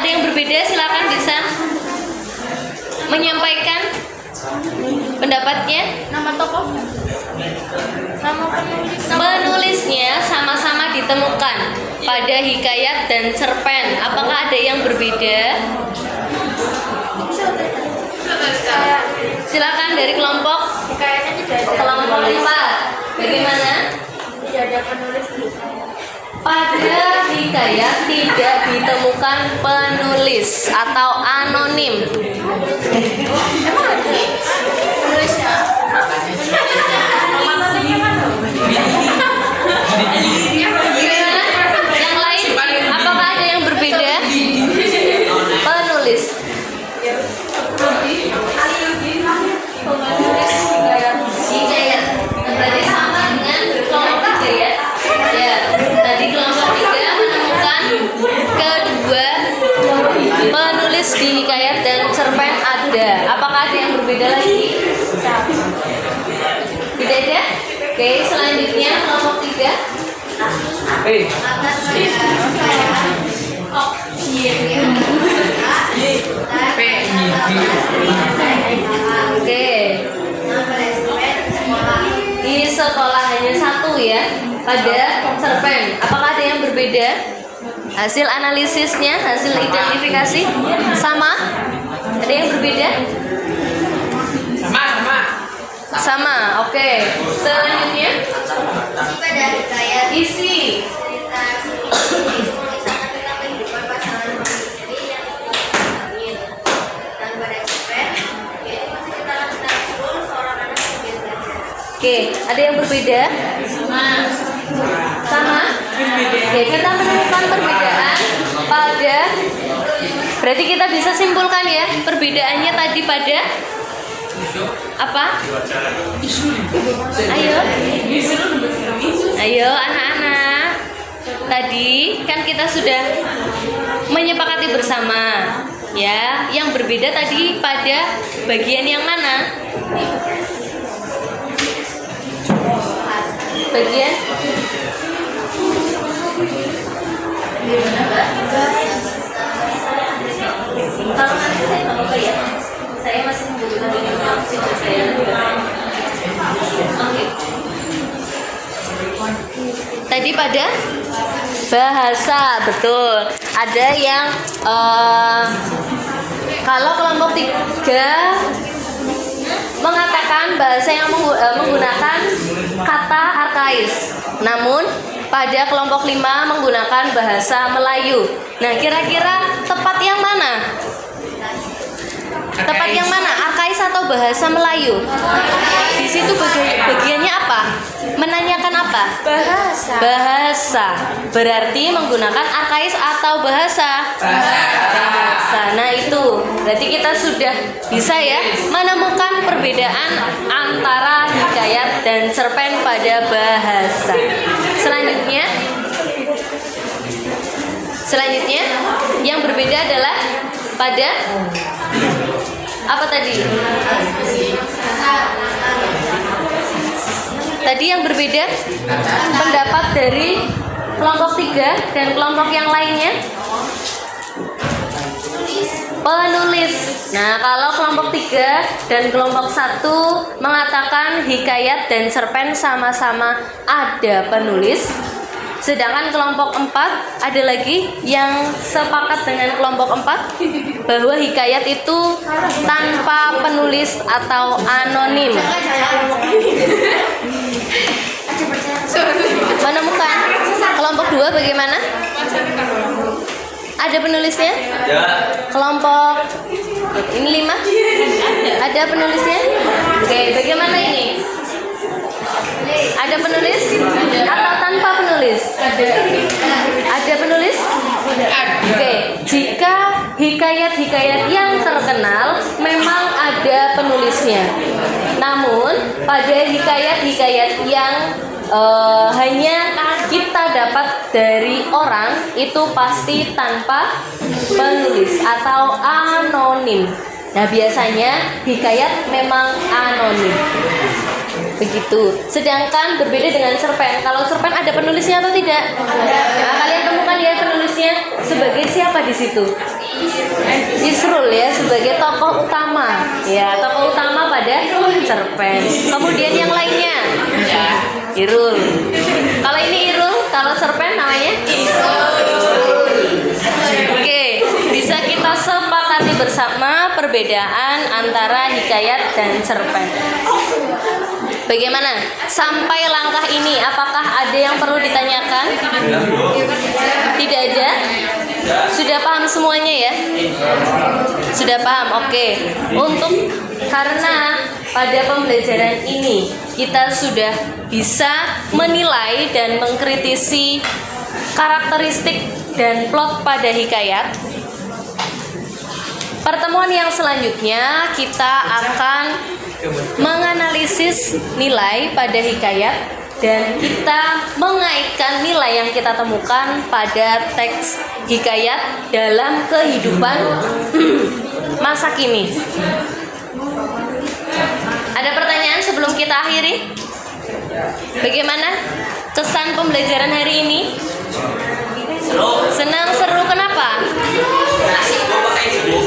yang berbeda, silakan bisa menyampaikan pendapatnya. Nama tokoh. Nama Penulisnya sama-sama ditemukan pada hikayat dan cerpen. Apakah ada yang berbeda? Silakan dari kelompok Kayaknya tidak ada. kelompok 4. Bagaimana? Tidak ada penulis di Pada hikayat tidak ditemukan penulis atau anonim. penulisnya. Gimana? Yang lain? Apakah ada yang berbeda? Penulis. Hikayat. Berarti sama dengan kelompok 3 ya? Ya. Tadi kelompok 3 menemukan kedua penulis di hikayat dan cerpen ada. Apakah ada yang berbeda lagi? Tidak ada? Oke, selanjutnya kelompok 3. Oke. Di sekolah hanya 1 ya pada cerpen. Apakah ada yang berbeda? Hasil analisisnya, hasil identifikasi sama? Ada yang berbeda? Sama. Oke. Selanjutnya Pada hikayat isi. cerita mengisahkan tentang kehidupan pasangan suami istri yang hamil. Dan pada cerpen yaitu menceritakan tentang Sul, seorang anak yang belajar. Oke, ada yang berbeda? Sama? Oke, kita menemukan perbedaan pada. Berarti kita bisa simpulkan ya, perbedaannya tadi pada apa? Ayo anak-anak. Tadi kan kita sudah menyepakati bersama ya, yang berbeda tadi pada bagian yang mana? Bagian kalau nanti saya nggak apa ya, saya masih membutuhkan ini untuk saya. Oke. Tadi pada bahasa, betul. Ada yang kalau kelompok 3 mengatakan bahasa yang menggunakan kata arkais. Namun pada kelompok 5 menggunakan bahasa Melayu. Nah, kira-kira tepat yang mana? Tepat yang mana? Arkais atau bahasa Melayu? Di situ bagiannya apa? Menanyakan apa? Bahasa. Berarti menggunakan arkais atau bahasa? Bahasa. Nah, itu. Berarti kita sudah bisa ya menemukan perbedaan antara hikayat dan cerpen pada bahasa. Selanjutnya yang berbeda adalah pada apa tadi? Tadi yang berbeda pendapat dari kelompok 3 dan kelompok yang lainnya. Penulis. Nah, kalau kelompok 3 dan kelompok 1 mengatakan hikayat dan cerpen sama-sama ada penulis. Sedangkan kelompok 4 ada lagi yang sepakat dengan kelompok 4 bahwa hikayat itu tanpa penulis atau anonim. Menemukan kelompok 2 bagaimana? Ada penulisnya? Ya. Kelompok ini 5? Ada penulisnya? Oke, bagaimana ini? Ada penulis atau tanpa penulis? Ada penulis? hikayat-hikayat yang terkenal memang ada penulisnya. Namun pada hikayat-hikayat yang hanya kita dapat dari orang itu pasti tanpa penulis atau anonim. Nah, biasanya hikayat memang anonim. Begitu. Sedangkan berbeda dengan cerpen. Kalau cerpen ada penulisnya atau tidak? Nah, kalian temukan ya penulisnya sebagai siapa di situ? Isrul ya, sebagai tokoh utama. Ya, tokoh utama pada cerpen. Kemudian yang lainnya? Irul. Kalau ini Irul, kalau cerpen namanya? Oke, bisa kita sepakati bersama perbedaan antara hikayat dan cerpen. Bagaimana? Sampai langkah ini, apakah ada yang perlu ditanyakan? Tidak ada? Sudah paham semuanya ya? Sudah paham? Oke. Karena pada pembelajaran ini kita sudah bisa menilai dan mengkritisi karakteristik dan plot pada hikayat. Pertemuan yang selanjutnya kita akan menganalisis nilai pada hikayat dan kita mengaitkan nilai yang kita temukan pada teks hikayat dalam kehidupan masa kini. Ada pertanyaan sebelum kita akhiri? Bagaimana kesan pembelajaran hari ini? Senang, seru, kenapa?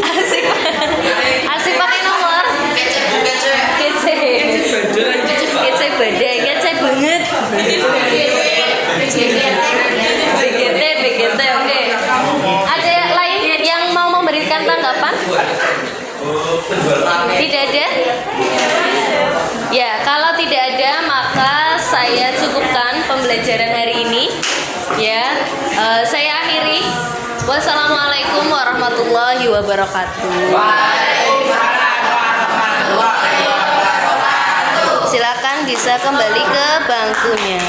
Asik. Asik pakai nomor? Kece badai, kece banget. BGT, oke. Ada lain yang mau memberikan tanggapan? Tidak ada? Ya, kalau tidak ada maka saya cukupkan pembelajaran hari ini. Ya, saya akhiri. Wassalamualaikum warahmatullahi wabarakatuh. Silakan bisa kembali ke bangkunya.